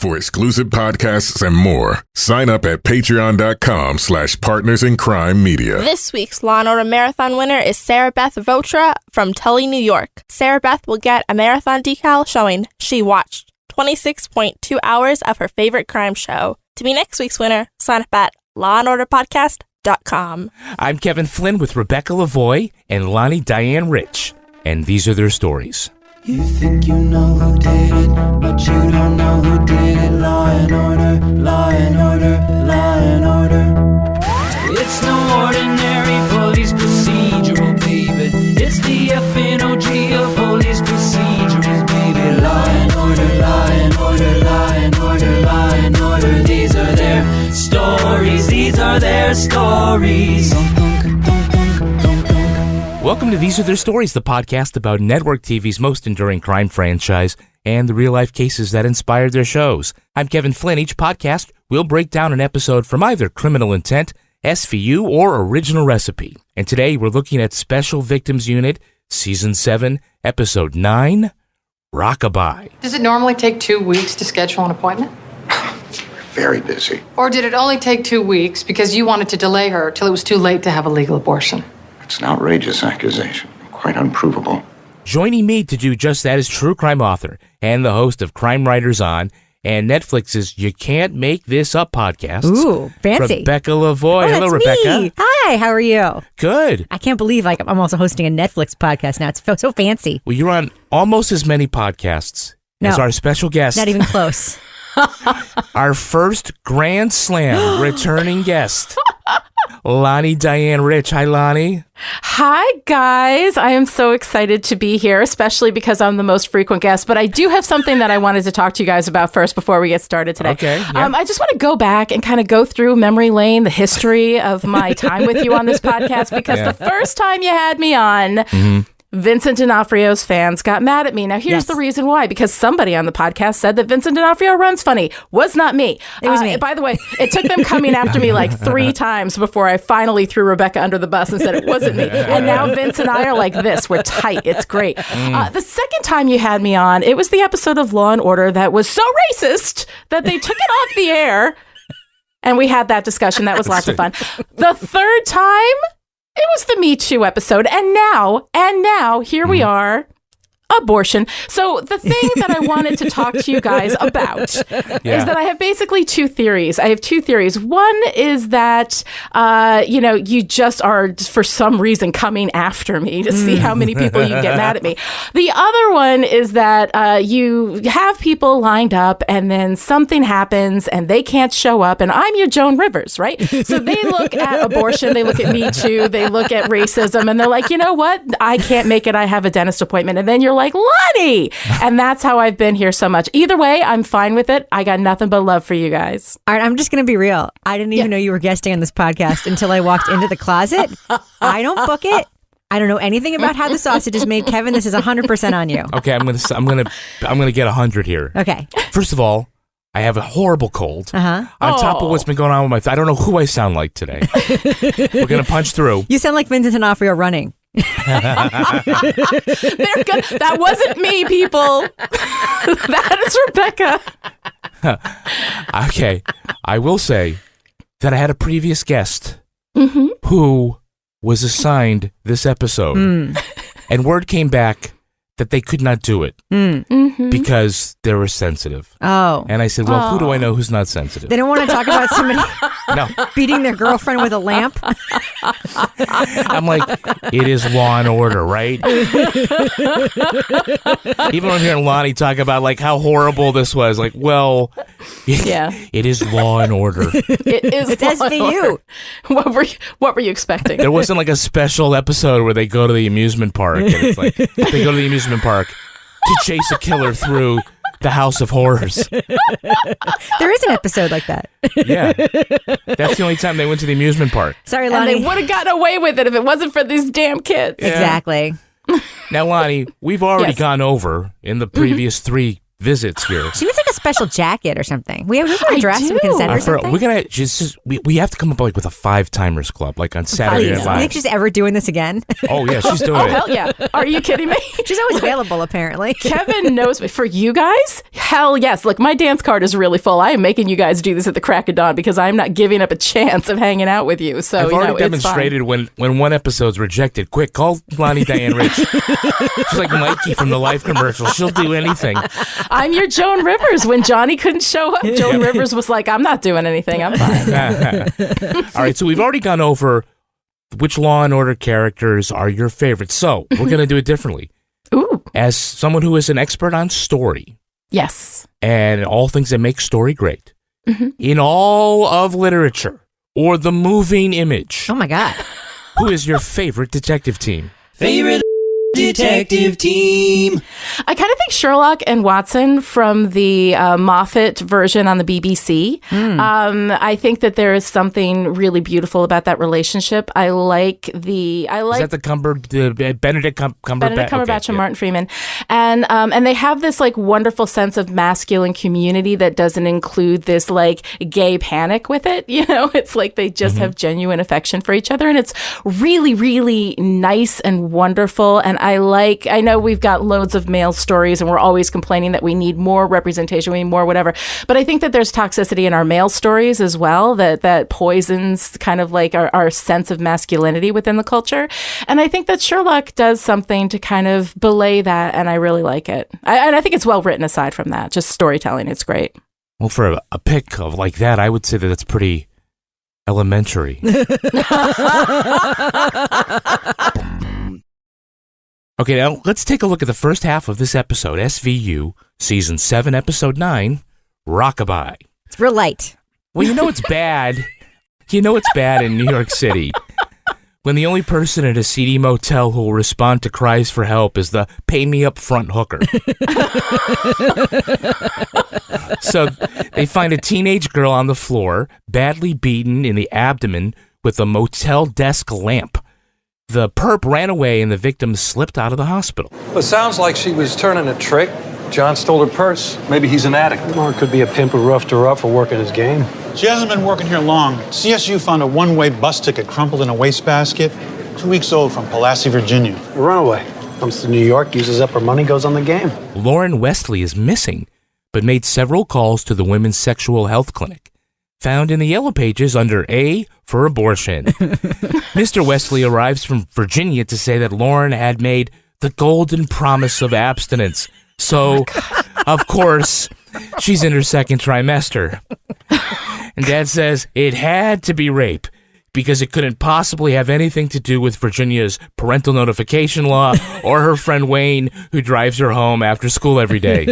For exclusive podcasts and more, sign up at patreon.com/partnersincrimemedia. This week's Law & Order Marathon winner is Sarah Beth Votra from Tully, New York. Sarah Beth will get a marathon decal showing she watched 26.2 hours of her favorite crime show. To be next week's winner, sign up at lawandorderpodcast.com. I'm Kevin Flynn with Rebecca Lavoie and Lani Diane Rich, and these are their stories. You think you know who did it, but you don't know who did it. Law and order, law and order, law and order. It's no ordinary police procedural, baby. It's the FNOG of police procedurals, baby. Law and order, law and order, law and order, law and order. These are their stories, these are their stories. Welcome to These Are Their Stories, the podcast about network TV's most enduring crime franchise and the real-life cases that inspired their shows. I'm Kevin Flynn. Each podcast, we'll break down an episode from either Criminal Intent, SVU, or Original Recipe. And today, we're looking at Special Victims Unit, Season 7, Episode 9, Rockabye. Does it normally take 2 weeks to schedule an appointment? Very busy. Or did it only take 2 weeks because you wanted to delay her till it was too late to have a legal abortion? It's an outrageous accusation, quite unprovable. Joining me to do just that is true crime author and the host of Crime Writers On and Netflix's You Can't Make This Up podcast. Ooh, fancy. Rebecca Lavoie. Oh, Hello, that's Rebecca. me. Hi, how are you? Good. I can't believe I'm also hosting a Netflix podcast now. It's so fancy. Well, you're on almost as many podcasts as our special guest. Not even close. Our first Grand Slam returning guest, Lani Diane Rich. Hi, Lani. Hi, guys. I am so excited to be here, especially because I'm the most frequent guest. But I do have something that I wanted to talk to you guys about first before we get started today. Okay. Yeah. I just want to go back and kind of go through memory lane, the history of my time with you on this podcast, because the first time you had me on, Vincent D'Onofrio's fans got mad at me. Now, here's the reason why. Because somebody on the podcast said that Vincent D'Onofrio runs funny. Was not me. It was me. By the way, it took them coming after me like 3 times before I finally threw Rebecca under the bus and said it wasn't me. And now Vince and I are like this. We're tight. It's great. The second time you had me on, it was the episode of Law & Order that was so racist that they took it off the air. And we had that discussion. That was lots of fun. The third time, it was the Me Too episode. And now, here we are, abortion. So the thing that I wanted to talk to you guys about is that I have basically 2 theories. I have 2 theories. One is that, you just are, for some reason, coming after me to see how many people you can get mad at me. The other one is that you have people lined up and then something happens and they can't show up and I'm your Joan Rivers, right? So they look at abortion, they look at Me Too, they look at racism, and they're like, you know what? I can't make it. I have a dentist appointment. And then you're like, Lani! And that's how I've been here so much. Either way, I'm fine with it. I got nothing but love for you guys. All right, I'm just going to be real. I didn't even know you were guesting on this podcast until I walked into the closet. I don't book it. I don't know anything about how the sausage is made. Kevin, this is 100% on you. Okay, I'm gonna get 100 here. Okay. First of all, I have a horrible cold. On top of what's been going on with I don't know who I sound like today. We're gonna punch through. You sound like Vincent D'Onofrio running. They're good. That wasn't me, people. That is Rebecca. Okay, I will say that I had a previous guest who was assigned this episode, and word came back that they could not do it because they were sensitive. Oh. And I said, well, who do I know who's not sensitive? They don't want to talk about somebody beating their girlfriend with a lamp. I'm like, it is Law and Order, right? Even when I'm hearing Lani talk about like how horrible this was, like, well, it is Law and Order. It is. It's SVU. What were you expecting? There wasn't like a special episode where they go to the amusement park and it's like they go to the amusement park to chase a killer through the House of Horrors. There is an episode like that. Yeah. That's the only time they went to the amusement park. Sorry, And Lani. they would have gotten away with it if it wasn't for these damn kids. Yeah. Exactly. Now, Lani, we've already gone over in the previous 3 visits here. She needs like a special jacket or something. We have to dress some consent or something. We're gonna we have to come up like with a 5-timers club, like on Saturday Night Live. You think she's ever doing this again? Oh yeah, she's doing it. Hell yeah! Are you kidding me? She's always available, apparently. Kevin knows me. For you guys, hell yes. Look, my dance card is really full. I am making you guys do this at the crack of dawn because I'm not giving up a chance of hanging out with you. So I've already demonstrated when one episode's rejected. Quick, call Lani Diane Rich. She's like Mikey from the Life commercial. She'll do anything. I'm your Joan Rivers. When Johnny couldn't show up, Joan Rivers was like, I'm not doing anything. I'm fine. All right, so we've already gone over which Law and Order characters are your favorites. So we're going to do it differently. Ooh. As someone who is an expert on story. Yes. And all things that make story great. Mm-hmm. In all of literature or the moving image. Oh, my God. Who is your favorite detective team? Favorite detective team. I kind of think Sherlock and Watson from the Moffat version on the BBC. I think that there is something really beautiful about that relationship. I like Is that the Benedict Cumberbatch and Martin Freeman, and they have this like wonderful sense of masculine community that doesn't include this like gay panic with it. You know, it's like they just have genuine affection for each other, and it's really, really nice and wonderful. And I know we've got loads of male stories and we're always complaining that we need more representation, we need more whatever. But I think that there's toxicity in our male stories as well that poisons kind of like our sense of masculinity within the culture. And I think that Sherlock does something to kind of belay that, and I really like it. And I think it's well written aside from that. Just storytelling, it's great. Well, for a pick of like that, I would say that that's pretty elementary. Okay, now let's take a look at the first half of this episode, SVU, Season 7, Episode 9, Rockabye. It's real light. Well, you know it's bad. You know it's bad in New York City when the only person at a seedy motel who will respond to cries for help is the pay-me-up-front hooker. So they find a teenage girl on the floor, badly beaten in the abdomen with a motel desk lamp. The perp ran away and the victim slipped out of the hospital. Well, it sounds like she was turning a trick. John stole her purse. Maybe he's an addict. Or it could be a pimp who roughed her up for working his game. She hasn't been working here long. CSU found a one-way bus ticket crumpled in a wastebasket, 2 weeks old from Pulaski, Virginia. A runaway. Comes to New York, uses up her money, goes on the game. Lauren Wesley is missing, but made several calls to the Women's Sexual Health Clinic. Found in the yellow pages under A for abortion. Mr. Wesley arrives from Virginia to say that Lauren had made the golden promise of abstinence. So, of course, she's in her second trimester. And Dad says it had to be rape because it couldn't possibly have anything to do with Virginia's parental notification law or her friend Wayne, who drives her home after school every day.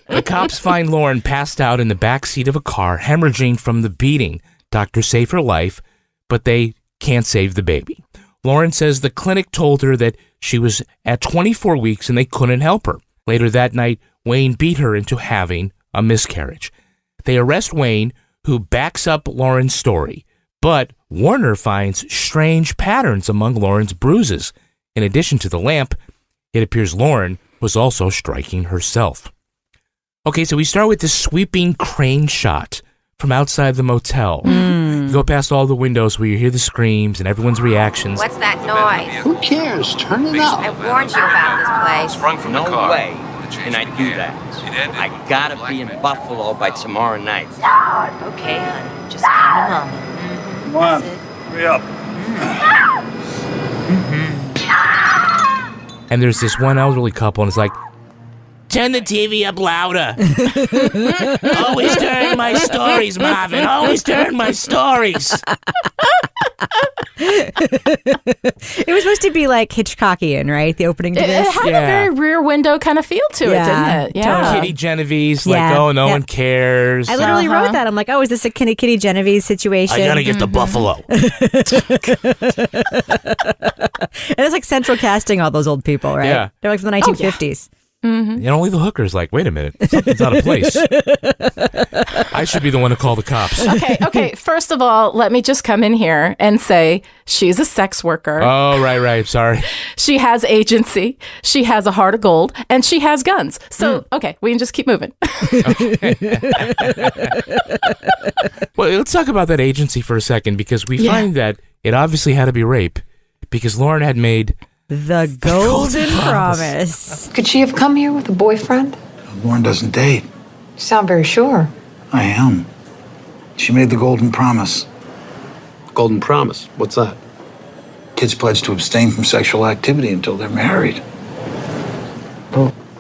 The cops find Lauren passed out in the back seat of a car, hemorrhaging from the beating. Doctors save her life, but they can't save the baby. Lauren says the clinic told her that she was at 24 weeks and they couldn't help her. Later that night, Wayne beat her into having a miscarriage. They arrest Wayne, who backs up Lauren's story, but Warner finds strange patterns among Lauren's bruises. In addition to the lamp, it appears Lauren was also striking herself. Okay, so we start with this sweeping crane shot from outside the motel. You go past all the windows where you hear the screams and everyone's reactions. What's that noise? Who cares? Turn it up. I warned you about this place. Sprung from the car. No way can I do that. I gotta be in Buffalo by tomorrow night. Okay, honey. Just kind of moment. Come on. Hurry up. And there's this one elderly couple and it's like, turn the TV up louder. Always turn my stories, Marvin. Always turn my stories. It was supposed to be like Hitchcockian, right? The opening to this. It had a very rear window kind of feel to it, didn't it? Yeah. Kitty Genovese, like, oh, no one cares. I literally wrote that. I'm like, oh, is this a Kitty Genovese situation? I gotta get the buffalo. And it's like central casting all those old people, right? Yeah. They're like from the 1950s. And only the hooker's like, wait a minute, something's out of place. I should be the one to call the cops. Okay. First of all, let me just come in here and say she's a sex worker. Oh, right. Sorry. She has agency. She has a heart of gold, and she has guns. So, okay, we can just keep moving. Well, let's talk about that agency for a second, because we find that it obviously had to be rape, because Lauren had made the golden promise. Could she have come here with a boyfriend? Lauren doesn't date. You sound very sure. I am. She made the golden promise. Golden promise? What's that? Kids pledge to abstain from sexual activity until they're married.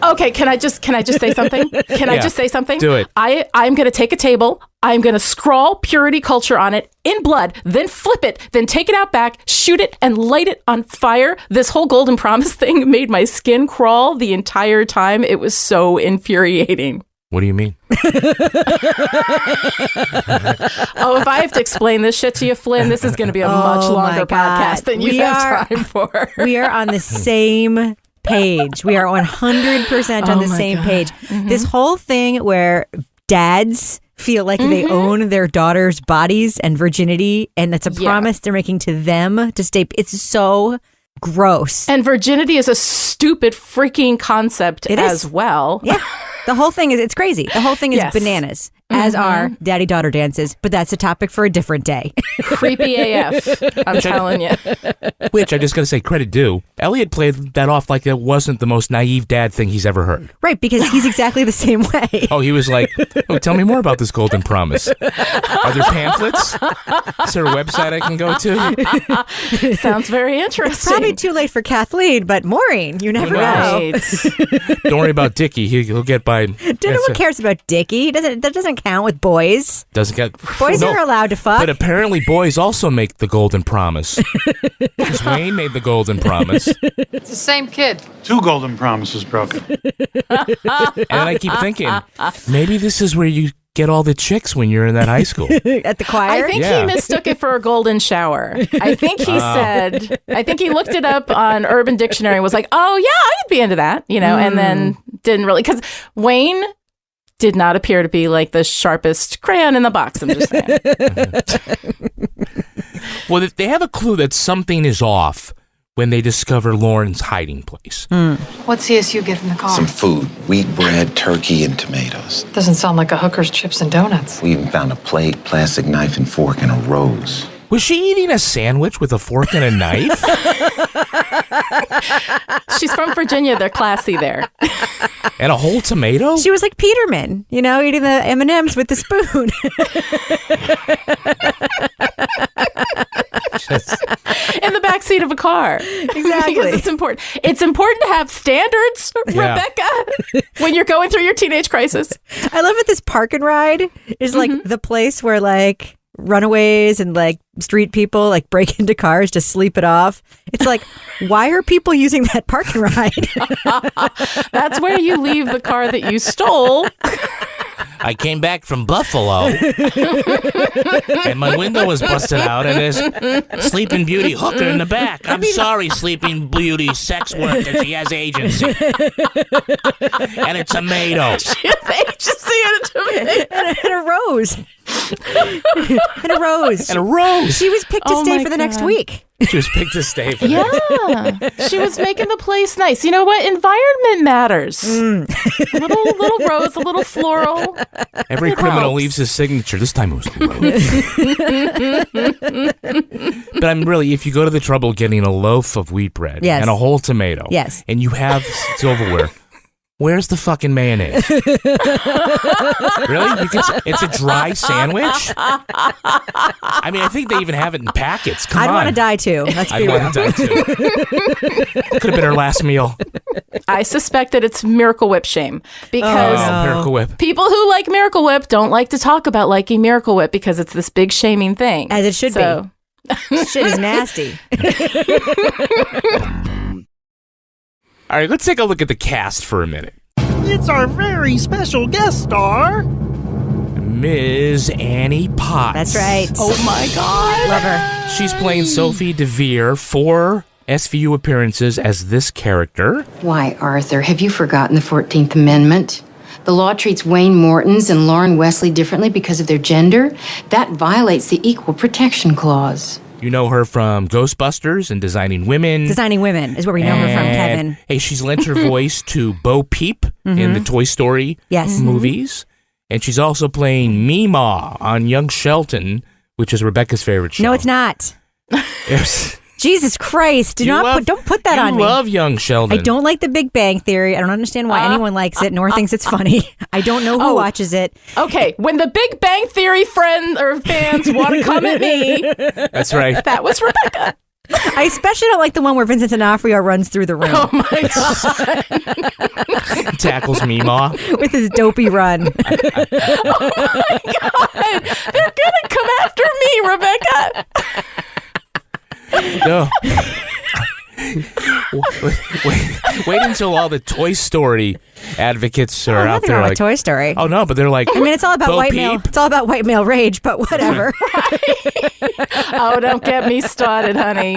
Okay, can I just say something? Can I just say something? Do it. I'm going to take a table. I'm going to scrawl purity culture on it in blood, then flip it, then take it out back, shoot it, and light it on fire. This whole golden promise thing made my skin crawl the entire time. It was so infuriating. What do you mean? Oh, if I have to explain this shit to you, Flynn, this is going to be a much longer podcast than you have time for. We are on the same page. We are 100% on the same page. This whole thing where dads feel like they own their daughters' bodies and virginity, and that's a promise they're making to them to stay. It's so gross. And virginity is a stupid freaking concept as well. Yeah. The whole thing is, it's crazy. The whole thing is bananas, as are daddy-daughter dances, but that's a topic for a different day. Creepy AF, I'm telling you. Which, I just got to say, credit due, Elliot played that off like it wasn't the most naive dad thing he's ever heard. Right, because he's exactly the same way. Oh, he was like, tell me more about this golden promise. Are there pamphlets? Is there a website I can go to? Sounds very interesting. It's probably too late for Kathleen, but Maureen, you never know. Don't worry about Dickie. He'll get by. Who cares about Dickie? That doesn't count with boys. Doesn't get. Boys are allowed to fuck. But apparently boys also make the golden promise. Because Wayne made the golden promise. It's the same kid. 2 golden promises broken. And I keep thinking, maybe this is where you get all the chicks when you're in that high school. At the choir? I think he mistook it for a golden shower. I think he he looked it up on Urban Dictionary and was like, oh yeah, I'd be into that, and then didn't really, because Wayne did not appear to be like the sharpest crayon in the box, I'm just saying. Well, they have a clue that something is off when they discover Lauren's hiding place. What'd CSU get from the car? Some food, wheat bread, turkey, and tomatoes. Doesn't sound like a hooker's chips and donuts. We even found a plate, plastic knife and fork, and a rose. Was she eating a sandwich with a fork and a knife? She's from Virginia. They're classy there. And a whole tomato? She was like Peterman, eating the M&Ms with the spoon. In the backseat of a car. Exactly. Because it's important. It's important to have standards, Rebecca, when you're going through your teenage crisis. I love that this park and ride is like the place where like runaways and like street people like break into cars to sleep it off. It's like, why are people using that park and ride? That's where you leave the car that you stole. I came back from Buffalo, and my window was busted out, and there's Sleeping Beauty hooker in the back. I'm sorry, Sleeping Beauty sex worker. She has agency. And a tomato. She has agency and a tomato. and a rose. And a rose. And a rose. She was picked to stay for the next week. She was picked to stay for Yeah. She was making the place nice. You know what? Environment matters. A little rose, a little floral. Every criminal leaves his signature. This time it was the rose. But I'm really, if you go to the trouble of getting a loaf of wheat bread and a whole tomato, and you have silverware, where's the fucking mayonnaise? Really? It's a dry sandwich? I mean, I think they even have it in packets. Come on. I'd want to die too. Let's be real. I'd want to die too. Could have been her last meal. I suspect that it's Miracle Whip shame because Miracle Whip. People who like Miracle Whip don't like to talk about liking Miracle Whip because it's this big shaming thing. As it should be. Shit is nasty. All right, let's take a look at the cast for a minute. It's our very special guest star, Ms. Annie Potts. That's right. Oh my God. Love her. She's playing Sophie DeVere for SVU appearances as this character. Why, Arthur, have you forgotten the 14th Amendment? The law treats Wayne Mortons and Lauren Wesley differently because of their gender. That violates the Equal Protection Clause. You know her from Ghostbusters and Designing Women. Designing Women is where we know her from, Kevin. Hey, she's lent her voice to Bo Peep in the Toy Story movies. And she's also playing Meemaw on Young Sheldon, which is Rebecca's favorite show. No, it's not. Jesus Christ. Don't put that on me. You love Young Sheldon. I don't like The Big Bang Theory. I don't understand why anyone likes it nor thinks it's funny. I don't know who watches it. Okay, when the Big Bang Theory fans want to come at me. That's right. That was Rebecca. I especially don't like the one where Vincent D'Onofrio runs through the room. Oh my God. Tackles Meemaw. With his dopey run. Oh my God. They're going to come after me, Rebecca. No. Wait until all the Toy Story advocates are out there. Like Toy Story. Oh no, but they're like. I mean, it's all about white Peep. male. It's all about white male rage, but whatever. Oh, don't get me started, honey.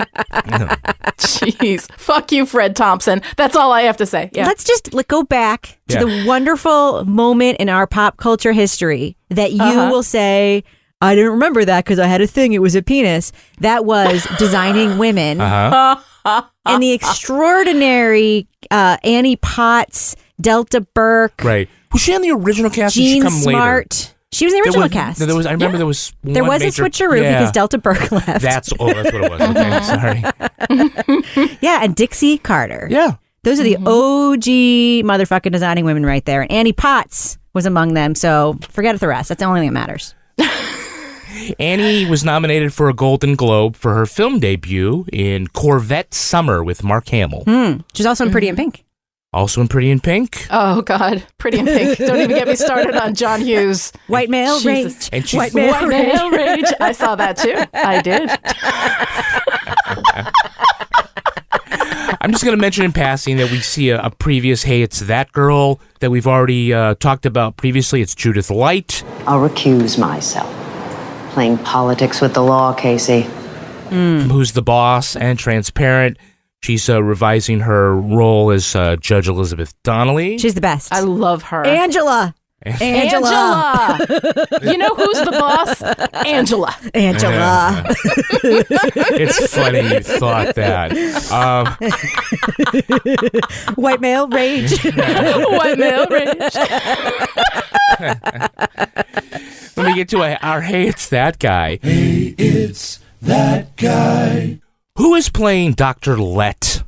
Jeez, fuck you, Fred Thompson. That's all I have to say. Yeah. Let's just go back to the wonderful moment in our pop culture history that you will say, I didn't remember that because I had a thing. It was a penis. That was Designing Women. And the extraordinary Annie Potts, Delta Burke. Right. Was she on the original cast? Jean or did she come Smart. Later? She was in the original cast. I remember there was one There was major, a switcheroo because Delta Burke left. That's what it was. Okay, sorry. Yeah, and Dixie Carter. Yeah. Those are the OG motherfucking Designing Women right there. And Annie Potts was among them, so forget the rest. That's the only thing that matters. Annie was nominated for a Golden Globe for her film debut in Corvette Summer with Mark Hamill. She's also in Pretty in Pink. Also in Pretty in Pink. Oh, God. Pretty in Pink. Don't even get me started on John Hughes. White male rage. And she's, White male rage. I saw that too. I did. I'm just going to mention in passing that we see a previous Hey, It's That Girl that we've already talked about previously. It's Judith Light. I'll recuse myself. Playing politics with the law, Casey. From Who's the Boss and Transparent. She's revising her role as Judge Elizabeth Donnelly. She's the best. I love her. Angela. Angela. You know who's the boss? Angela. Angela. It's funny you thought that. White male rage. White male rage. Let me get to our Hey, It's That Guy. Hey, it's that guy. Who is playing Dr. Lett?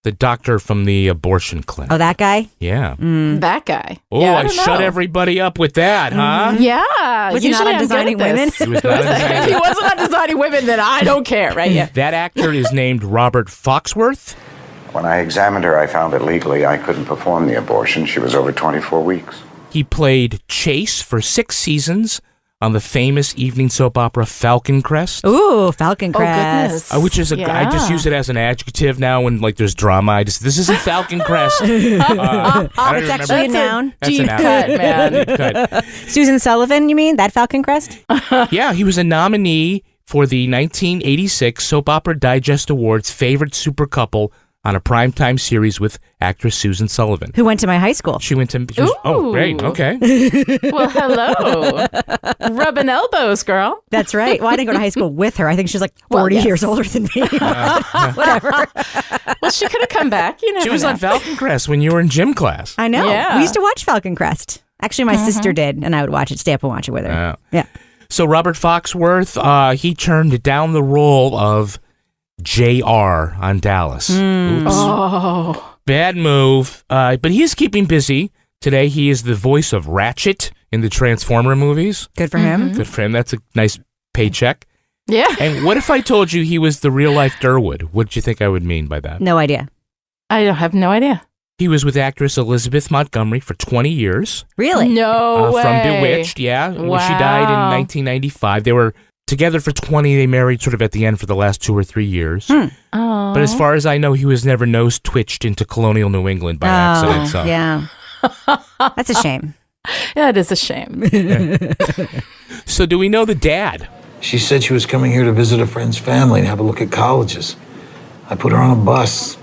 The doctor from the abortion clinic. Oh, that guy? Yeah. That guy. Oh, yeah, I shut everybody up with that, huh? Yeah. Was he not on Designing Women? He was not on Designing If he wasn't on Designing Women, then I don't care, right? Yeah. That actor is named Robert Foxworth. When I examined her, I found that legally I couldn't perform the abortion. She was over 24 weeks. He played Chase for 6 seasons on the famous evening soap opera Falcon Crest. Ooh, Falcon Crest. Which is I just use it as an adjective now when there's drama. This isn't Falcon Crest. It's actually a noun. Deep cut, man. Deep cut. Susan Sullivan, you mean? That Falcon Crest? Yeah, he was a nominee for the 1986 Soap Opera Digest Awards Favorite Super Couple on a primetime series with actress Susan Sullivan. Who went to my high school. She was, oh, great. Okay. Well, hello. Rubbing elbows, girl. That's right. Well, I didn't go to high school with her. I think she's like 40 years older than me. Whatever. Well, she could have come back. You never She was know. on Falcon Crest when you were in gym class. I know. Yeah. We used to watch Falcon Crest. Actually, my sister did, and I would watch it, stay up and watch it with her. Yeah. So Robert Foxworth, he turned down the role of JR on Dallas. Oops. Oh. Bad move. But he is keeping busy. Today he is the voice of Ratchet in the Transformer movies. Good for him. Good for him. That's a nice paycheck. Yeah. And what if I told you he was the real-life Durwood? What did you think I would mean by that? No idea. I have no idea. He was with actress Elizabeth Montgomery for 20 years. Really? No way. From Bewitched, yeah. Wow. She died in 1995. They were together for 20. They married sort of at the end for the last 2 or 3 years. Oh. But as far as I know, he was never nose twitched into colonial New England by accident. So. Yeah. That's a shame. Yeah, it is a shame. So do we know the dad? She said she was coming here to visit a friend's family and have a look at colleges. I put her on a bus,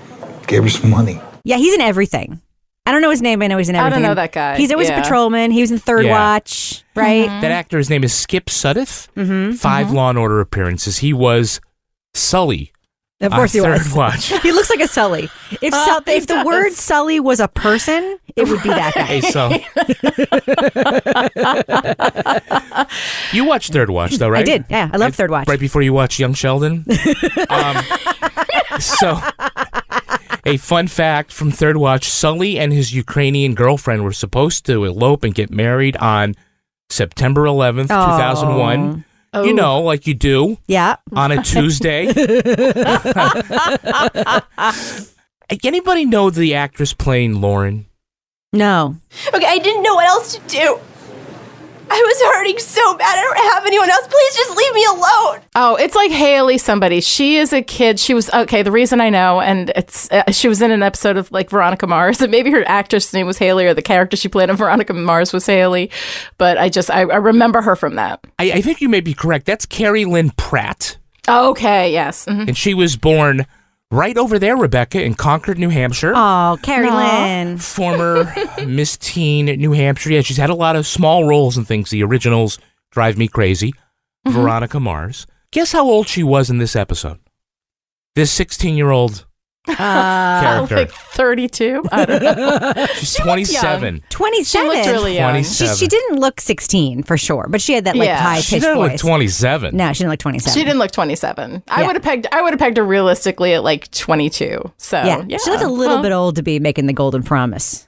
gave her some money. Yeah, he's in everything. I don't know his name, but I know he's in everything. I don't know that guy. He's always a patrolman. He was in Third Watch, right? That actor's name is Skip Sudduth. 5 Law and Order appearances. He was Sully. Of course he was. Third Watch. He looks like a Sully. If the word Sully was a person, it would be that guy. Hey, so you watched Third Watch, though, right? I did. Yeah, I love Third Watch. Right before you watched Young Sheldon. So, a fun fact from Third Watch: Sully and his Ukrainian girlfriend were supposed to elope and get married on September 11th, 2001. Oh. You know, like you do. Yeah. On a Tuesday. Anybody know the actress playing Lauren? No. Okay, I didn't know what else to do. I was hurting so bad. I don't have anyone else. Please just leave me alone. Oh, it's like Haley somebody. She is a kid. She was, okay, the reason I know, and it's she was in an episode of like Veronica Mars, and maybe her actress name was Haley or the character she played in Veronica Mars was Haley, but I remember her from that. I think you may be correct. That's Carrie Lynn Pratt. Okay, yes. Mm-hmm. And she was born right over there, Rebecca, in Concord, New Hampshire. Oh, Carrie Lynn. Former Miss Teen New Hampshire. Yeah, she's had a lot of small roles and things. The originals drive me crazy. Veronica Mars. Guess how old she was in this episode? This 16-year-old character. Like 32? I don't know. She's 27. 27? She looked really young. 27. She didn't look 16 for sure, but she had that high-pitched She didn't voice. look 27. No, she didn't look 27. She didn't look 27. I would have pegged her realistically at like 22. So yeah. She looked a little bit old to be making the Golden Promise.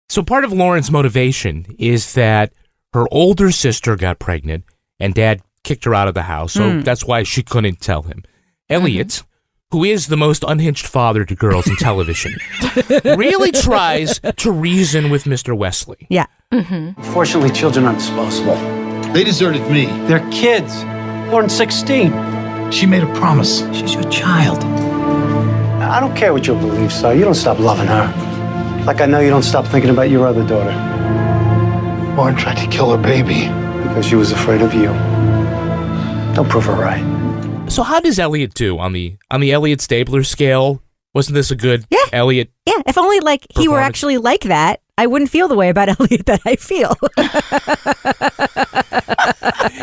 So part of Lauren's motivation is that her older sister got pregnant and Dad kicked her out of the house, so that's why she couldn't tell him. Elliot, who is the most unhinged father to girls in television, really tries to reason with Mr. Wesley. Yeah. Unfortunately, children are disposable. They deserted me. They're kids. Lauren's 16. She made a promise. She's your child. I don't care what your beliefs are. You don't stop loving her. Like I know you don't stop thinking about your other daughter. Lauren tried to kill her baby. Because she was afraid of you. Don't prove her right. So how does Elliot do on the Elliot Stabler scale? Wasn't this a good Elliot? Yeah, if only like he were actually like that, I wouldn't feel the way about Elliot that I feel.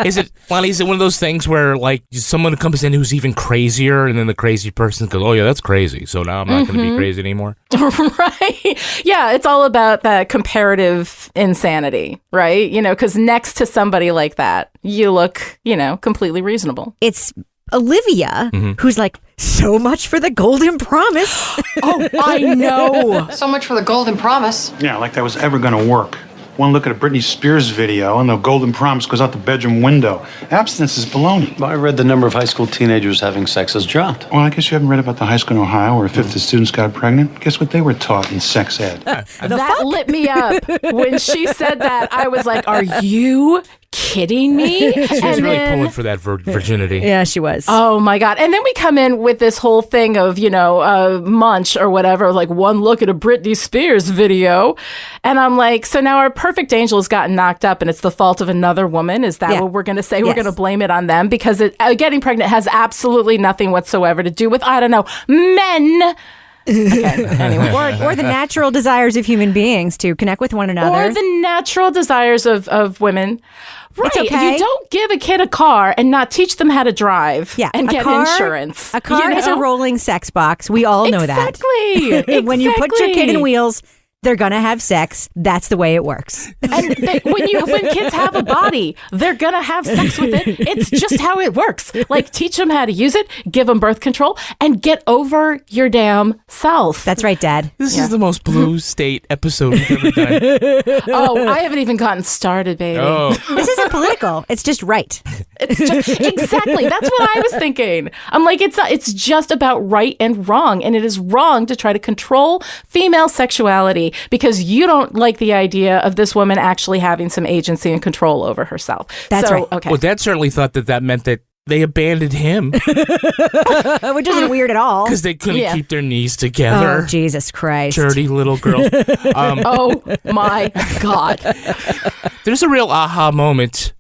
Is it, Lani, is it one of those things where like someone comes in who's even crazier and then the crazy person goes, oh yeah, that's crazy, so now I'm not going to be crazy anymore? Right. Yeah, it's all about that comparative insanity, right? You know, because next to somebody like that, you look, you know, completely reasonable. It's Olivia, who's like, so much for the Golden Promise. Oh, I know. So much for the Golden Promise. Yeah, like that was ever going to work. One look at a Britney Spears video and the Golden Promise goes out the bedroom window. Abstinence is baloney. Well, I read the number of high school teenagers having sex has dropped. Well, I guess you haven't read about the high school in Ohio where a fifth of students got pregnant. Guess what they were taught in sex ed? That lit me up. When she said that, I was like, are you kidding me? She was really pulling for that virginity. Yeah, she was. Oh my God. And then we come in with this whole thing of, you know, Munch or whatever, like one look at a Britney Spears video. And I'm like, so now our perfect angel has gotten knocked up and it's the fault of another woman. Is that what we're going to say? We're going to blame it on them because getting pregnant has absolutely nothing whatsoever to do with, I don't know, men. Okay, anyway. Or the natural desires of human beings to connect with one another. Or the natural desires of women. Right. It's okay. You don't give a kid a car and not teach them how to drive and get insurance. A car is a rolling sex box. We all know that. Exactly. When you put your kid in wheels, they're going to have sex. That's the way it works. And when kids have a body, they're going to have sex with it. It's just how it works. Like, teach them how to use it, give them birth control, and get over your damn self. That's right, Dad. This is the most blue state episode we've ever done. Oh, I haven't even gotten started, baby. Oh. This isn't political. It's just right. It's just, exactly. That's what I was thinking. I'm like, it's just about right and wrong. And it is wrong to try to control female sexuality because you don't like the idea of this woman actually having some agency and control over herself. That's right. Okay. Well, Dad certainly thought that meant that they abandoned him. Which isn't weird at all. Because they couldn't keep their knees together. Oh, Jesus Christ. Dirty little girls. Oh, my God. There's a real aha moment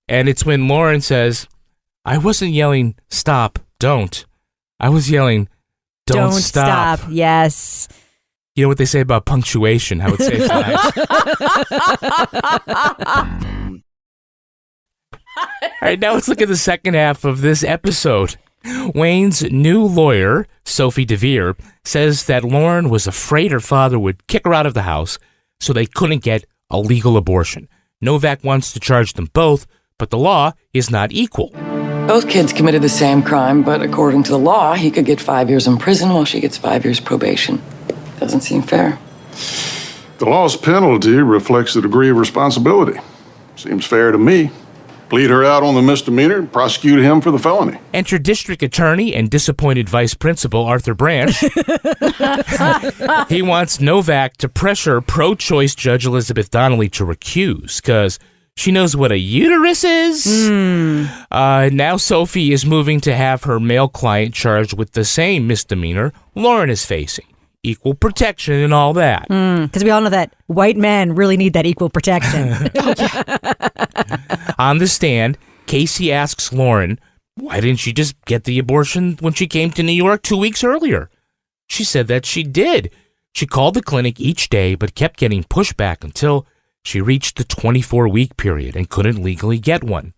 And it's when Lauren says, I wasn't yelling, stop, don't. I was yelling, don't stop. Yes. You know what they say about punctuation, how it saves lives. All right, now let's look at the second half of this episode. Wayne's new lawyer, Sophie DeVere, says that Lauren was afraid her father would kick her out of the house, so they couldn't get a legal abortion. Novak wants to charge them both, but the law is not equal. Both kids committed the same crime, but according to the law, he could get 5 years in prison while she gets 5 years probation. Doesn't seem fair. The law's penalty reflects the degree of responsibility. Seems fair to me. Plead her out on the misdemeanor and prosecute him for the felony. Enter district attorney and disappointed vice principal Arthur Branch. He wants Novak to pressure pro-choice Judge Elizabeth Donnelly to recuse, because she knows what a uterus is. Now Sophie is moving to have her male client charged with the same misdemeanor Lauren is facing. Equal protection and all that. Because we all know that white men really need that equal protection. On the stand, Casey asks Lauren, why didn't she just get the abortion when she came to New York 2 weeks earlier? She said that she did. She called the clinic each day but kept getting pushback until she reached the 24-week period and couldn't legally get one.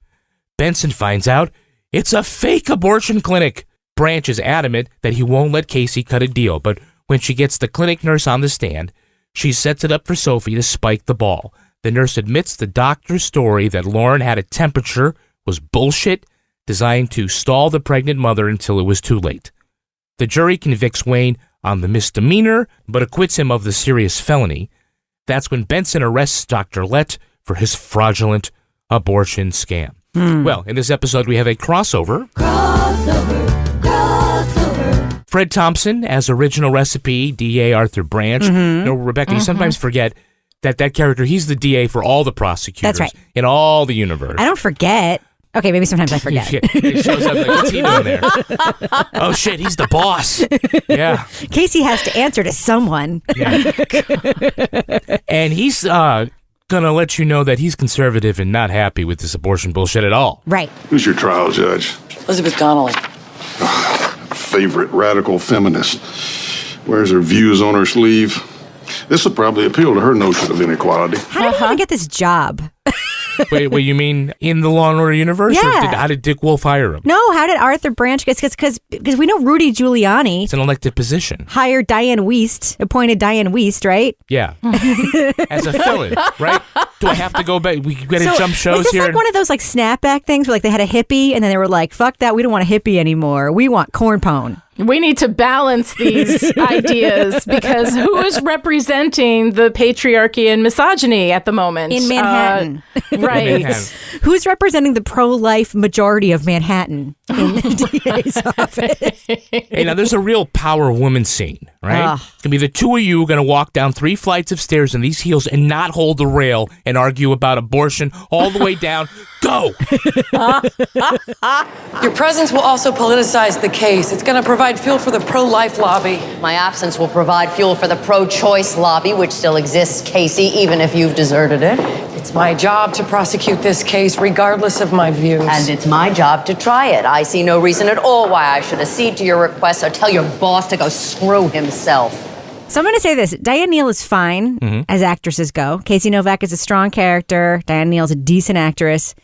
Benson finds out it's a fake abortion clinic. Branch is adamant that he won't let Casey cut a deal, but when she gets the clinic nurse on the stand, she sets it up for Sophie to spike the ball. The nurse admits the doctor's story that Lauren had a temperature was bullshit, designed to stall the pregnant mother until it was too late. The jury convicts Wayne on the misdemeanor, but acquits him of the serious felony. That's when Benson arrests Dr. Lett for his fraudulent abortion scam. Well, in this episode, we have a crossover. Fred Thompson as original recipe, DA Arthur Branch. You know, Rebecca, you sometimes forget that character, he's the DA for all the prosecutors. That's right. In all the universe. I don't forget. Okay, maybe sometimes I forget. He shows up like, what's he doing there? Oh, shit, he's the boss. Yeah. Casey has to answer to someone. Yeah. And he's going to let you know that he's conservative and not happy with this abortion bullshit at all. Right. Who's your trial judge? Elizabeth Donnelly. Favorite radical feminist. Wears her views on her sleeve. This will probably appeal to her notion of inequality. How did he even get this job? Wait, you mean in the Law and Order universe? Yeah. Or how did Dick Wolf hire him? No, how did Arthur Branch get, because we know Rudy Giuliani. It's an elected position. Hired Diane Wiest, appointed Diane Wiest, right? Yeah. As a fill-in, right? Do I have to go back? We got to jump shows was this here. Like one of those like snapback things where like they had a hippie and then they were like, fuck that, we don't want a hippie anymore. We want corn pone. We need to balance these ideas because who is representing the patriarchy and misogyny at the moment? In Manhattan. Right. In Manhattan. Who's representing the pro-life majority of Manhattan in the DA's office? Hey, now there's a real power woman scene, right? It's going to be the two of you going to walk down 3 flights of stairs in these heels and not hold the rail and argue about abortion all the way down. Go! Your presence will also politicize the case. It's going to provide fuel for the pro-life lobby. My absence will provide fuel for the pro-choice lobby, which still exists, Casey, even if you've deserted it. It's my job to prosecute this case regardless of my views. And it's my job to try it. I see no reason at all why I should accede to your request or tell your boss to go screw himself. So I'm going to say this. Diane Neal is fine as actresses go. Casey Novak is a strong character. Diane Neal is a decent actress.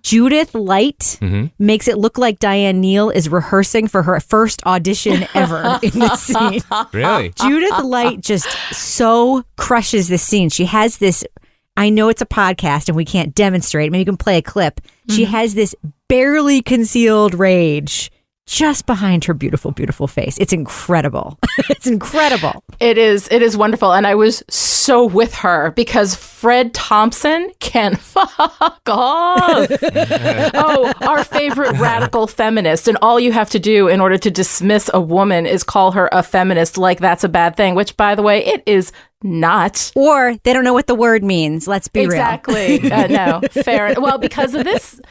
Judith Light makes it look like Diane Neal is rehearsing for her first audition ever in this scene. Really? Judith Light just so crushes this scene. She has this, I know it's a podcast and we can't demonstrate. Maybe you can play a clip. She has this barely concealed rage just behind her beautiful, beautiful face. It's incredible. It's incredible. It is wonderful. And I was so with her because Fred Thompson can fuck off. Oh, our favorite radical feminist. And all you have to do in order to dismiss a woman is call her a feminist like that's a bad thing, which, by the way, it is not. Or they don't know what the word means. Let's be real. Exactly. No, fair. Well, because of this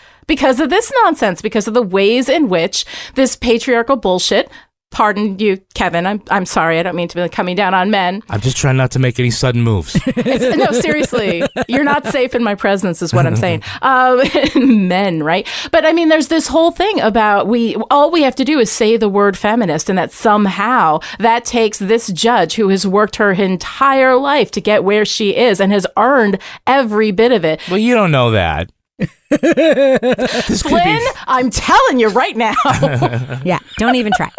nonsense, because of the ways in which this patriarchal bullshit pardon you, Kevin. I'm sorry. I don't mean to be coming down on men. I'm just trying not to make any sudden moves. No, seriously. You're not safe in my presence is what I'm saying. Men, right? But I mean, there's this whole thing about all we have to do is say the word feminist, and that somehow that takes this judge who has worked her entire life to get where she is and has earned every bit of it. Well, you don't know that. Flynn, I'm telling you right now. Yeah, don't even try.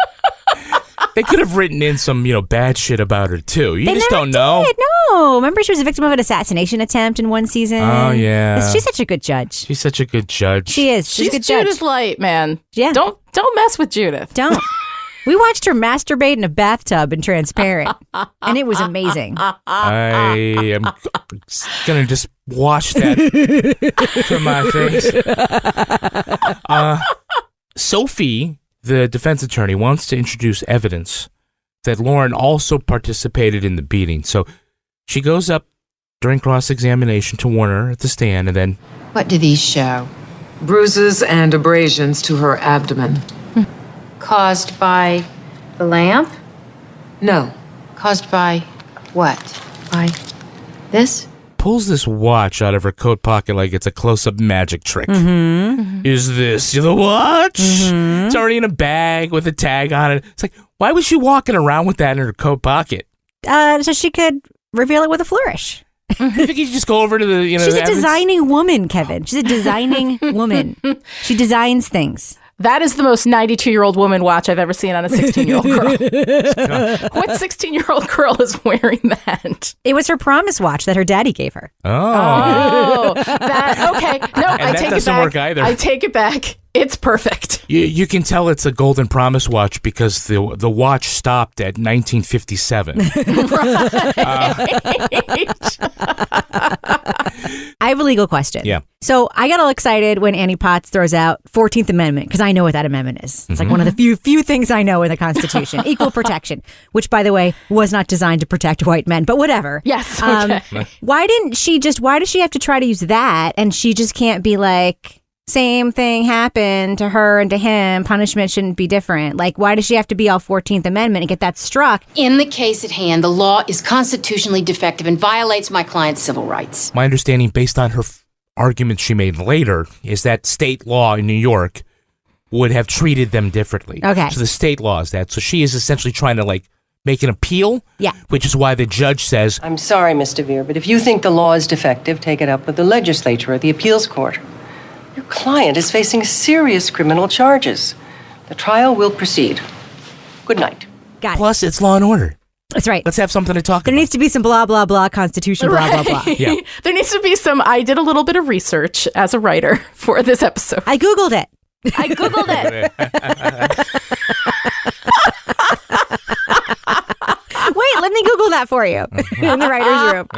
They could have written in some, bad shit about her too. You just don't know. No, remember she was a victim of an assassination attempt in one season. Oh yeah, she's such a good judge. She's such a good judge. She is. She's a good judge. Judith Light, man. Yeah. Don't mess with Judith. Don't. We watched her masturbate in a bathtub in Transparent, and it was amazing. I am gonna just wash that from my face. Sophie, the defense attorney, wants to introduce evidence that Lauren also participated in the beating. So she goes up during cross-examination to Warner at the stand, and then... What do these show? Bruises and abrasions to her abdomen. Caused by the lamp? No. Caused by what? By this? Pulls this watch out of her coat pocket like it's a close-up magic trick. Mm-hmm. Is this the watch? Mm-hmm. It's already in a bag with a tag on it. It's like, why was she walking around with that in her coat pocket? So she could reveal it with a flourish. You think you just go over to the, She's a designing woman, Kevin. She's a designing woman. She designs things. That is the most 92-year-old woman watch I've ever seen on a 16-year-old girl. What 16-year-old girl is wearing that? It was her promise watch that her daddy gave her. Oh. Okay. No, I take it back. Doesn't work either. I take it back. It's perfect. You can tell it's a golden promise watch because the watch stopped at 1957. I have a legal question. Yeah. So I got all excited when Annie Potts throws out 14th Amendment because I know what that amendment is. It's like one of the few things I know in the Constitution. Equal protection, which, by the way, was not designed to protect white men, but whatever. Yes. Okay. Why does she have to try to use that and she just can't be like, same thing happened to her and to him, punishment shouldn't be different? Like, why does she have to be all 14th Amendment and get that struck? In the case at hand, the law is constitutionally defective and violates my client's civil rights. My understanding, based on her arguments she made later, is that state law in New York would have treated them differently. Okay. So the state law is that. So she is essentially trying to, make an appeal. Yeah. Which is why the judge says, I'm sorry, Mr. Veer, but if you think the law is defective, take it up with the legislature or the appeals court. Your client is facing serious criminal charges. The trial will proceed. Good night. Got it. Plus, it's law and order. That's right. Let's have something to talk There about. needs to be some blah, blah, blah, Constitution, blah, blah, blah. Yeah. There needs to be some, I did a little bit of research as a writer for this episode. I Googled it. Wait, let me Google that for you in the writer's room.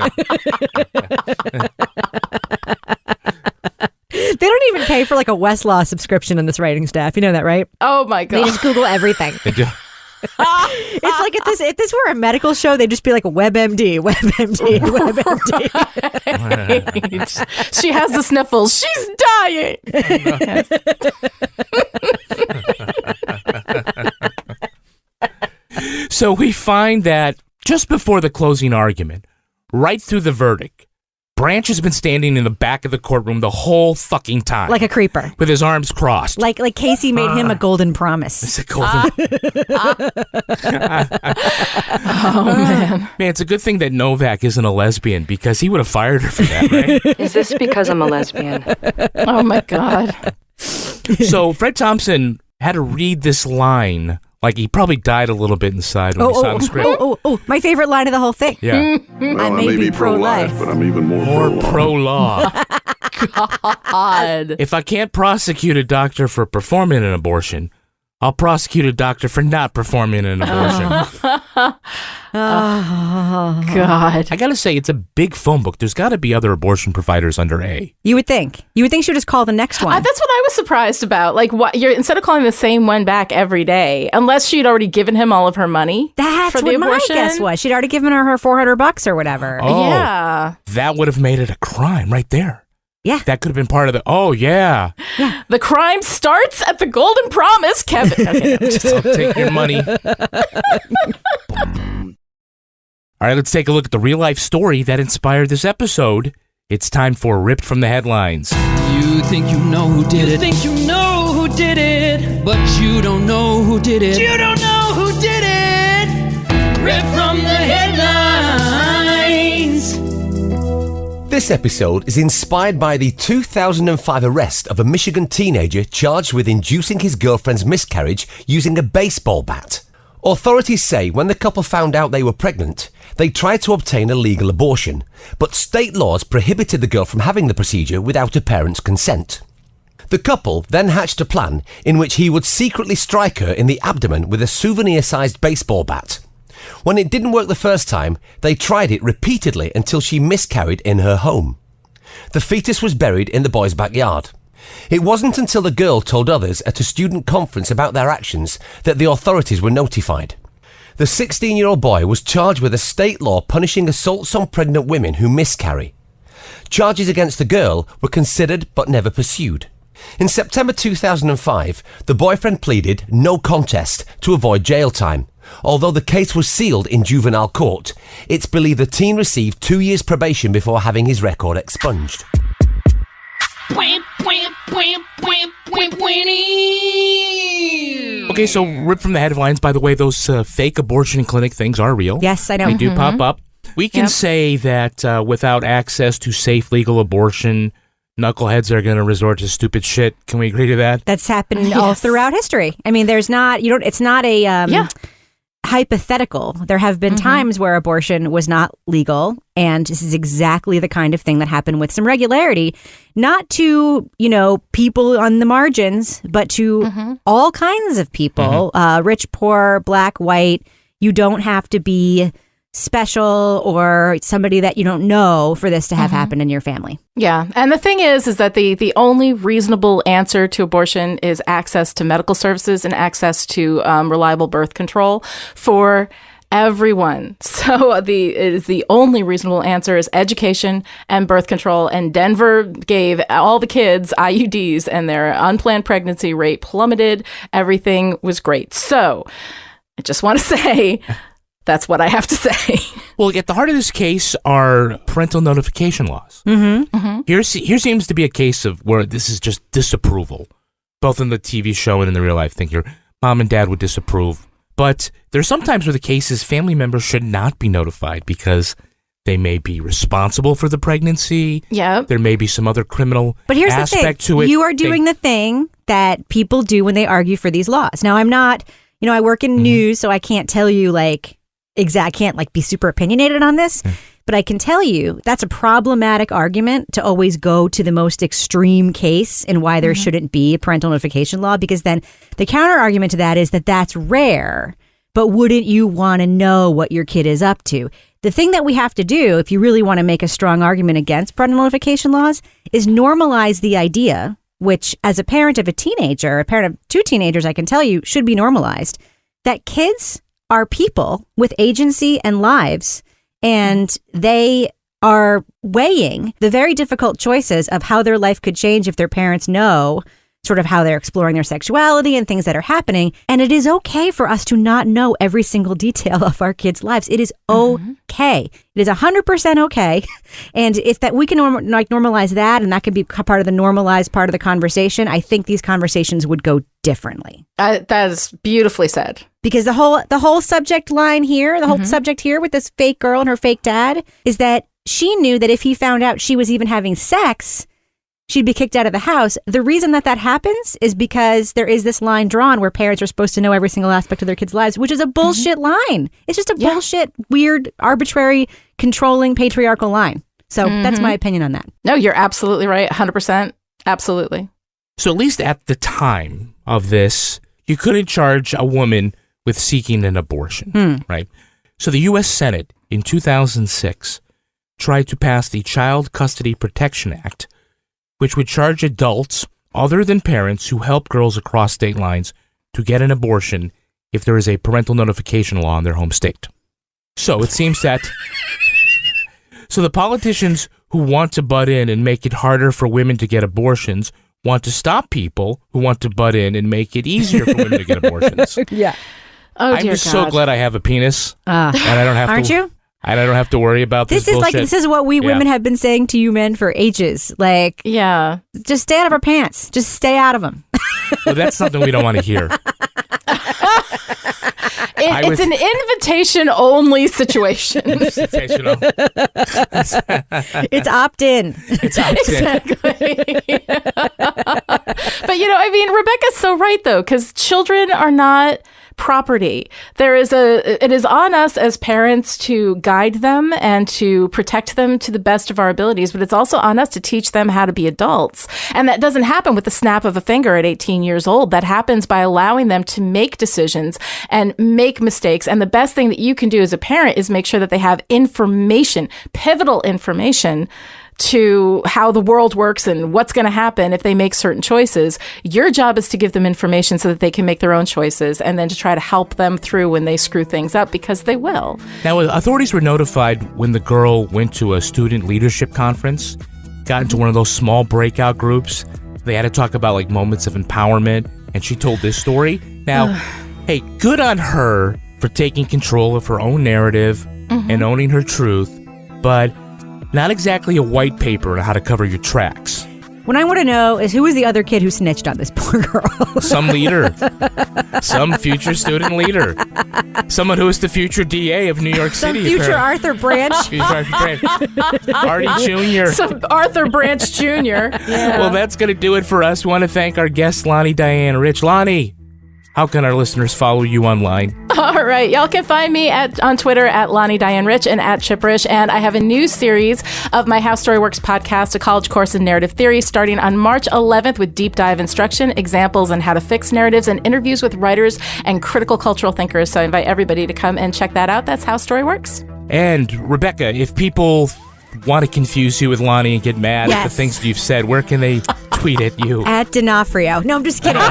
They don't even pay for a Westlaw subscription in this writing staff. You know that, right? Oh my God. They just Google everything. They do. It's like if this were a medical show, they'd just be like WebMD. Right. She has the sniffles. She's dying. So we find that just before the closing argument, right through the verdict, Branch has been standing in the back of the courtroom the whole fucking time. Like a creeper. With his arms crossed. Like Casey made him a golden promise. It's a golden... Oh, man. Man, it's a good thing that Novak isn't a lesbian because he would have fired her for that, right? Is this because I'm a lesbian? Oh, my God. So Fred Thompson had to read this line. He probably died a little bit inside when he saw the script. Oh, my favorite line of the whole thing. Yeah. Well, I may be pro-life, but I'm even more pro-law. God. If I can't prosecute a doctor for performing an abortion, I'll prosecute a doctor for not performing an abortion. Oh, God. I gotta say, it's a big phone book. There's gotta be other abortion providers under A. You would think. You would think she would just call the next one. That's what I was surprised about. Instead of calling the same one back every day, unless she'd already given him all of her money. That's for the what abortion. my guess was. She'd already given her $400 or whatever. Oh, yeah. That would have made it a crime right there. Yeah. That could have been part of the, oh, yeah. The crime starts at the Golden Promise, Kevin. Okay, I'll take your money. All right, let's take a look at the real-life story that inspired this episode. It's time for Ripped from the Headlines. You think you know who did it. You think you know who did it. But you don't know who did it. You don't know who did it. Ripped from the headlines. This episode is inspired by the 2005 arrest of a Michigan teenager charged with inducing his girlfriend's miscarriage using a baseball bat. Authorities say when the couple found out they were pregnant, they tried to obtain a legal abortion, but state laws prohibited the girl from having the procedure without a parent's consent. The couple then hatched a plan in which he would secretly strike her in the abdomen with a souvenir-sized baseball bat. When it didn't work the first time, they tried it repeatedly until she miscarried in her home. The fetus was buried in the boy's backyard. It wasn't until the girl told others at a student conference about their actions that the authorities were notified. The 16-year-old boy was charged with a state law punishing assaults on pregnant women who miscarry. Charges against the girl were considered but never pursued. In September 2005, the boyfriend pleaded no contest to avoid jail time. Although the case was sealed in juvenile court, it's believed the teen received 2 years probation before having his record expunged. Okay, so Ripped from the Headlines, by the way, those fake abortion clinic things are real. Yes, I know. They do pop up. We can say that without access to safe legal abortion, knuckleheads are going to resort to stupid shit. Can we agree to that? That's happened all throughout history. I mean, it's not a hypothetical. There have been times where abortion was not legal, and this is exactly the kind of thing that happened with some regularity, not to, people on the margins, but to all kinds of people, rich, poor, black, white. You don't have to be special or somebody that you don't know for this to have happened in your family. Yeah. And the thing is that the only reasonable answer to abortion is access to medical services and access to reliable birth control for everyone. So the only reasonable answer is education and birth control. And Denver gave all the kids IUDs and their unplanned pregnancy rate plummeted. Everything was great. So I just want to say, that's what I have to say. Well, at the heart of this case are parental notification laws. Here seems to be a case of where this is just disapproval, both in the TV show and in the real life thing. Your mom and dad would disapprove. But there's sometimes where the case is family members should not be notified because they may be responsible for the pregnancy. Yeah. There may be some other criminal But here's the thing. to it. You are doing the thing that people do when they argue for these laws. Now, I'm not, I work in news, so I can't tell you I can't be super opinionated on this, but I can tell you that's a problematic argument to always go to the most extreme case and why there shouldn't be a parental notification law, because then the counter argument to that is that that's rare, but wouldn't you want to know what your kid is up to? The thing that we have to do, if you really want to make a strong argument against parental notification laws, is normalize the idea, which as a parent of a teenager, a parent of two teenagers, I can tell you should be normalized, that kids are people with agency and lives, and they are weighing the very difficult choices of how their life could change if their parents know sort of how they're exploring their sexuality and things that are happening. And it is okay for us to not know every single detail of our kids' lives. It is okay. It is 100% okay. And if that we can normalize that, and that could be part of the normalized part of the conversation, I think these conversations would go differently. That is beautifully said. Because the whole subject line here, the whole subject here with this fake girl and her fake dad is that she knew that if he found out she was even having sex, she'd be kicked out of the house. The reason that happens is because there is this line drawn where parents are supposed to know every single aspect of their kids' lives, which is a bullshit line. It's just a bullshit, weird, arbitrary, controlling, patriarchal line. So that's my opinion on that. No, you're absolutely right. 100%. Absolutely. So at least at the time of this, you couldn't charge a woman with seeking an abortion, right? So the U.S. Senate in 2006 tried to pass the Child Custody Protection Act, which would charge adults other than parents who help girls across state lines to get an abortion if there is a parental notification law in their home state. So it seems that... So the politicians who want to butt in and make it harder for women to get abortions want to stop people who want to butt in and make it easier for women to get abortions. Yeah. Oh, I'm just so glad I have a penis. And I don't have Aren't to. you? And I don't have to worry about this bullshit. This is what we women have been saying to you men for ages. Like, just stay out of our pants. Just stay out of them. Well, that's something we don't want to hear. It's an invitation-only situation. Invitational. It's opt-in. It's opt-in. Exactly. But, Rebecca's so right, though, because children are not property. It is on us as parents to guide them and to protect them to the best of our abilities, but it's also on us to teach them how to be adults. And that doesn't happen with the snap of a finger at 18 years old. That happens by allowing them to make decisions and make mistakes. And the best thing that you can do as a parent is make sure that they have information, pivotal information, to how the world works and what's going to happen if they make certain choices. Your job is to give them information so that they can make their own choices, and then to try to help them through when they screw things up, because they will. Now, authorities were notified when the girl went to a student leadership conference, got into one of those small breakout groups. They had to talk about like moments of empowerment, and she told this story. Now, hey, good on her for taking control of her own narrative and owning her truth, but not exactly a white paper on how to cover your tracks. What I want to know is who was the other kid who snitched on this poor girl? Some leader. Some future student leader. Someone who is the future DA of New York City. Some future Arthur Branch. Future Arthur Branch. Artie Jr. Some Arthur Branch Jr. Yeah. Well, that's going to do it for us. We want to thank our guest, Lani Diane Rich. Lani, how can our listeners follow you online? All right. Y'all can find me on Twitter at Lani Diane Rich and at Chipperish. And I have a new series of my How Story Works podcast, a college course in narrative theory, starting on March 11th with deep dive instruction, examples on how to fix narratives, and interviews with writers and critical cultural thinkers. So I invite everybody to come and check that out. That's How Story Works. And Rebecca, if people want to confuse you with Lani and get mad at the things you've said, where can they tweet at you? At D'Onofrio. No, I'm just kidding.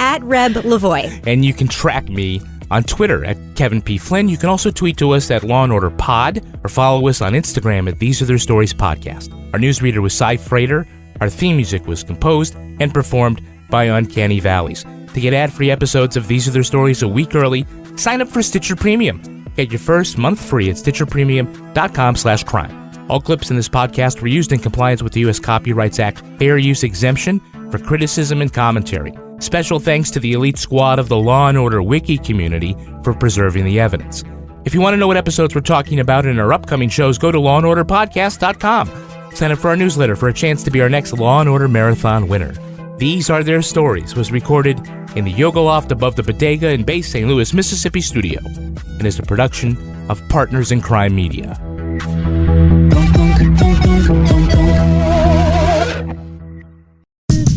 At Reb Lavoie. And you can track me on Twitter at Kevin P. Flynn. You can also tweet to us at Law & Order Pod, or follow us on Instagram at These Are Their Stories Podcast. Our newsreader was Cy Frater. Our theme music was composed and performed by Uncanny Valleys. To get ad-free episodes of These Are Their Stories a week early, sign up for Stitcher Premium. Get your first month free at stitcherpremium.com/crime. All clips in this podcast were used in compliance with the U.S. Copyrights Act Fair Use Exemption for criticism and commentary. Special thanks to the elite squad of the Law & Order Wiki community for preserving the evidence. If you want to know what episodes we're talking about in our upcoming shows, go to lawandorderpodcast.com. Sign up for our newsletter for a chance to be our next Law & Order Marathon winner. These Are Their Stories was recorded in the Yoga Loft above the Bodega in Bay St. Louis, Mississippi studio, and is a production of Partners in Crime Media.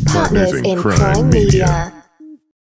Partners in Crime Media.